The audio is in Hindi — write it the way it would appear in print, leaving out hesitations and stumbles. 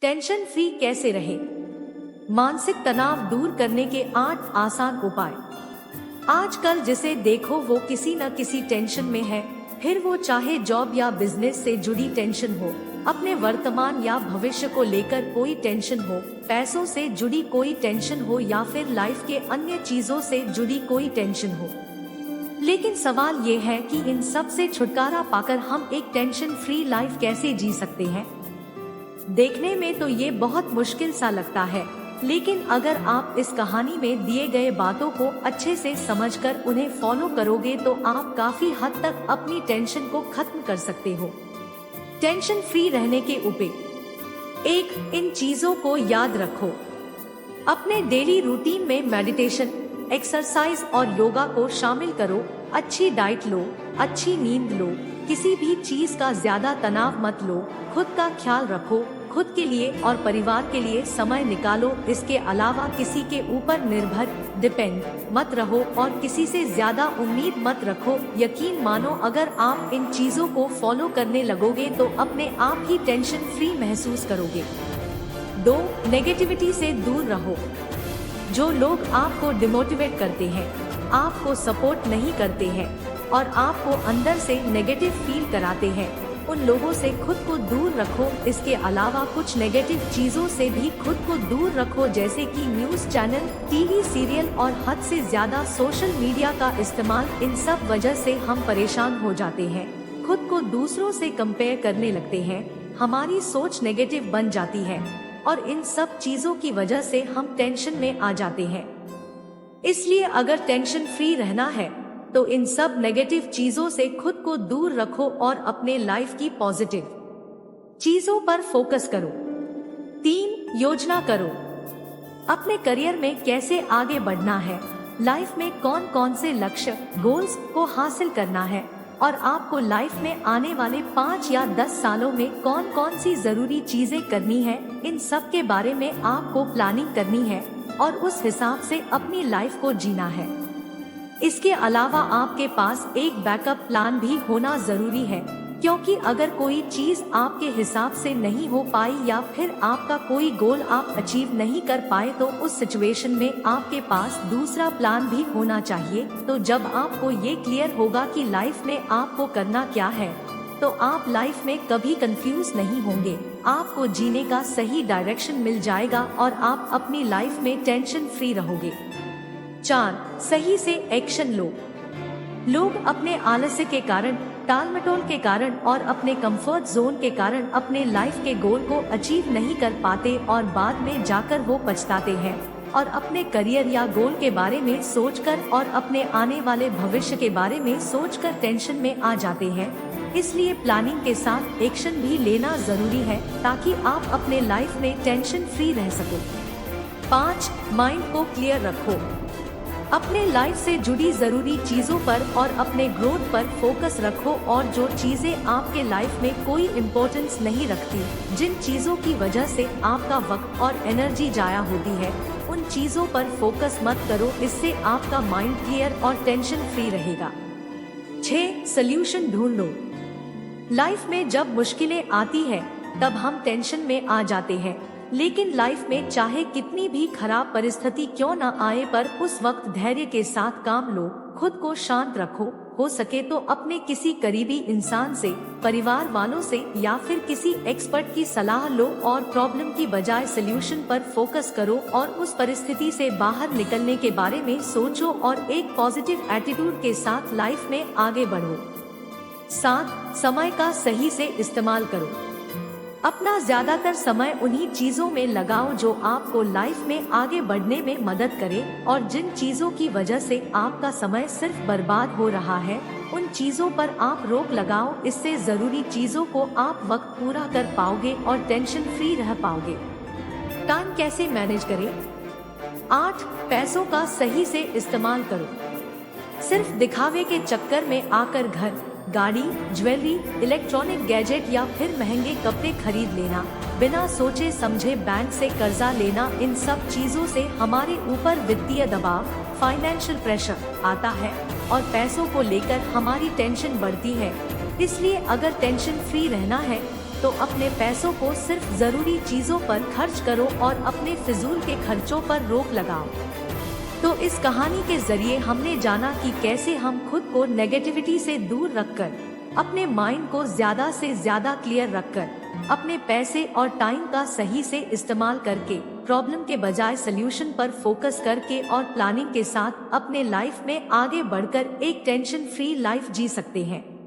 टेंशन फ्री कैसे रहे? मानसिक तनाव दूर करने के 8 आसान उपाय। आजकल जिसे देखो वो किसी न किसी टेंशन में है, फिर वो चाहे जॉब या बिजनेस से जुड़ी टेंशन हो, अपने वर्तमान या भविष्य को लेकर कोई टेंशन हो, पैसों से जुड़ी कोई टेंशन हो या फिर लाइफ के अन्य चीजों से जुड़ी कोई टेंशन हो। लेकिन सवाल ये है कि इन सब से छुटकारा पाकर हम एक टेंशन फ्री लाइफ कैसे जी सकते हैं? देखने में तो ये बहुत मुश्किल सा लगता है, लेकिन अगर आप इस कहानी में दिए गए बातों को अच्छे से समझकर उन्हें फॉलो करोगे तो आप काफी हद तक अपनी टेंशन को खत्म कर सकते हो। टेंशन फ्री रहने के उपाय। 1. इन चीजों को याद रखो। अपने डेली रूटीन में मेडिटेशन, एक्सरसाइज और योगा को शामिल करो। अच्छी डाइट लो, अच्छी नींद लो, किसी भी चीज का ज्यादा तनाव मत लो, खुद का ख्याल रखो, खुद के लिए और परिवार के लिए समय निकालो। इसके अलावा किसी के ऊपर निर्भर डिपेंड मत रहो और किसी से ज्यादा उम्मीद मत रखो। यकीन मानो अगर आप इन चीजों को फॉलो करने लगोगे तो अपने आप ही टेंशन फ्री महसूस करोगे। 2. नेगेटिविटी से दूर रहो। जो लोग आपको डिमोटिवेट करते हैं, आपको सपोर्ट नहीं करते हैं और आपको अंदर से नेगेटिव फील कराते हैं, उन लोगों से खुद को दूर रखो। इसके अलावा कुछ नेगेटिव चीजों से भी खुद को दूर रखो, जैसे कि न्यूज चैनल, टीवी सीरियल और हद से ज्यादा सोशल मीडिया का इस्तेमाल। इन सब वजह से हम परेशान हो जाते हैं, खुद को दूसरों से कंपेयर करने लगते हैं, हमारी सोच नेगेटिव बन जाती है और इन सब चीजों की वजह से हम टेंशन में आ जाते हैं। इसलिए अगर टेंशन फ्री रहना है तो इन सब नेगेटिव चीजों से खुद को दूर रखो और अपने लाइफ की पॉजिटिव चीजों पर फोकस करो। 3. योजना करो। अपने करियर में कैसे आगे बढ़ना है, लाइफ में कौन कौन से लक्ष्य गोल्स को हासिल करना है और आपको लाइफ में आने वाले 5 या 10 सालों में कौन कौन सी जरूरी चीजें करनी है, इन सब के बारे में आपको प्लानिंग करनी है और उस हिसाब से अपनी लाइफ को जीना है। इसके अलावा आपके पास एक बैकअप प्लान भी होना जरूरी है, क्योंकि अगर कोई चीज आपके हिसाब से नहीं हो पाई या फिर आपका कोई गोल आप अचीव नहीं कर पाए तो उस सिचुएशन में आपके पास दूसरा प्लान भी होना चाहिए। तो जब आपको ये क्लियर होगा कि लाइफ में आपको करना क्या है, तो आप लाइफ में कभी कंफ्यूज नहीं होंगे, आपको जीने का सही डायरेक्शन मिल जाएगा और आप अपनी लाइफ में टेंशन फ्री रहोगे। 4. सही से एक्शन लो। लोग अपने आलस्य के कारण, टालमटोल के कारण और अपने कंफर्ट जोन के कारण अपने लाइफ के गोल को अचीव नहीं कर पाते और बाद में जाकर वो पछताते हैं और अपने करियर या गोल के बारे में सोचकर और अपने आने वाले भविष्य के बारे में सोचकर टेंशन में आ जाते हैं। इसलिए प्लानिंग के साथ एक्शन भी लेना जरूरी है ताकि आप अपने लाइफ में टेंशन फ्री रह सको। 5. माइंड को क्लियर रखो। अपने लाइफ से जुड़ी जरूरी चीजों पर और अपने ग्रोथ पर फोकस रखो और जो चीजें आपके लाइफ में कोई इम्पोर्टेंस नहीं रखती, जिन चीजों की वजह से आपका वक्त और एनर्जी जाया होती है, उन चीजों पर फोकस मत करो। इससे आपका माइंड क्लियर और टेंशन फ्री रहेगा। 6. सल्यूशन ढूंढ लो। लाइफ में जब मुश्किलें आती है तब हम टेंशन में आ जाते हैं, लेकिन लाइफ में चाहे कितनी भी खराब परिस्थिति क्यों न आए पर उस वक्त धैर्य के साथ काम लो, खुद को शांत रखो। हो सके तो अपने किसी करीबी इंसान से, परिवार वालों से या फिर किसी एक्सपर्ट की सलाह लो और प्रॉब्लम की बजाय सल्यूशन पर फोकस करो और उस परिस्थिति से बाहर निकलने के बारे में सोचो और एक पॉजिटिव एटीट्यूड के साथ लाइफ में आगे बढ़ो। 7. समय का सही से इस्तेमाल करो। अपना ज्यादातर समय उन्हीं चीजों में लगाओ जो आपको लाइफ में आगे बढ़ने में मदद करे और जिन चीजों की वजह से आपका समय सिर्फ बर्बाद हो रहा है, उन चीजों पर आप रोक लगाओ। इससे जरूरी चीजों को आप वक्त पूरा कर पाओगे और टेंशन फ्री रह पाओगे। टाइम कैसे मैनेज करें? 8. पैसों का सही से इस्तेमाल करो। सिर्फ दिखावे के चक्कर में आकर घर, गाड़ी, ज्वेलरी, इलेक्ट्रॉनिक गैजेट या फिर महंगे कपड़े खरीद लेना, बिना सोचे समझे बैंक से कर्जा लेना, इन सब चीजों से हमारे ऊपर वित्तीय दबाव, फाइनेंशियल प्रेशर आता है और पैसों को लेकर हमारी टेंशन बढ़ती है। इसलिए अगर टेंशन फ्री रहना है तो अपने पैसों को सिर्फ जरूरी चीजों पर खर्च करो और अपने फिजूल के खर्चों पर रोक लगाओ। तो इस कहानी के जरिए हमने जाना कि कैसे हम खुद को नेगेटिविटी से दूर रखकर, अपने माइंड को ज्यादा से ज्यादा क्लियर रखकर, अपने पैसे और टाइम का सही से इस्तेमाल करके, प्रॉब्लम के बजाय सल्यूशन पर फोकस करके और प्लानिंग के साथ अपने लाइफ में आगे बढ़कर एक टेंशन फ्री लाइफ जी सकते हैं।